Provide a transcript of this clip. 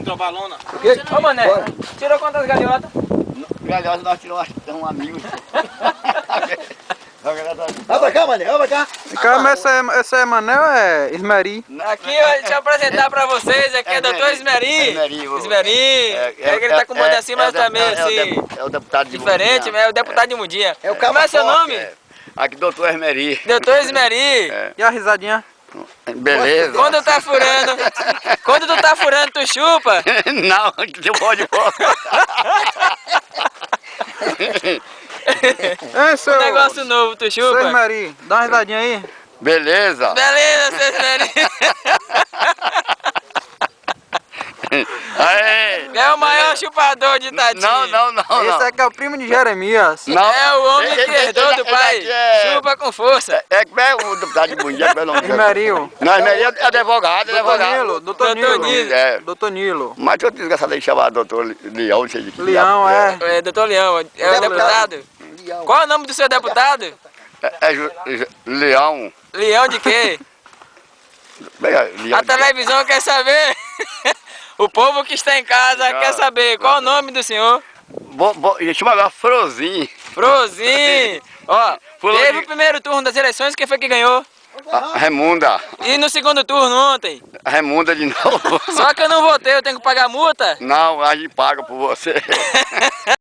trovalona. Ô Mané, tirou quantas galhotas? Galhotas nós tiramos um amigo. Vai pra cá, Mané, vai pra cá. Calma, essa é Manel ou é Esmeri? Aqui, ó, deixa eu apresentar pra vocês, aqui é Dr. Esmeri. Esmeri. É que ele tá com o modo assim, mas também assim, É o deputado de diferente, Mundinha. é o deputado de Mundinha. É o Como é seu nome? Aqui, doutor Esmeri. Dr. Esmeri. E a risadinha? Beleza. Quando tu tá furando, tu chupa? Não, tu pode fora. É, seu... Negócio novo, tu Seu chupa? Esmeri, dá uma risadinha aí. Beleza. Beleza, seu Esmeri. Aê. É o maior chupador de Tati. Não. Esse aqui é o primo de Jeremias. Não. É o homem que herdou do Esse pai. aqui é- Chupa com força. Como é o deputado de Mundinha? Pelo nome dele? Esmeril. Não, Esmeri é advogado, Doutor Nilo, doutor Doutor Nilo. Nilo. É. Doutor Nilo. Mas eu desgraçado aí chamar doutor Leão, não sei de que Leão, diabo é. É, doutor Leão, é o deputado. Qual é o nome do seu deputado? Leão. Leão de quê? Leão A televisão quer saber. O povo que está em casa quer saber qual é o nome do senhor. Chama agora Frozinho. Frozinho. Ó, Fulano teve de- o primeiro turno das eleições, quem foi que ganhou? A Raimunda. E no segundo turno ontem? A Raimunda de novo. Só que eu não votei, eu tenho que pagar multa? Não, a gente paga por você.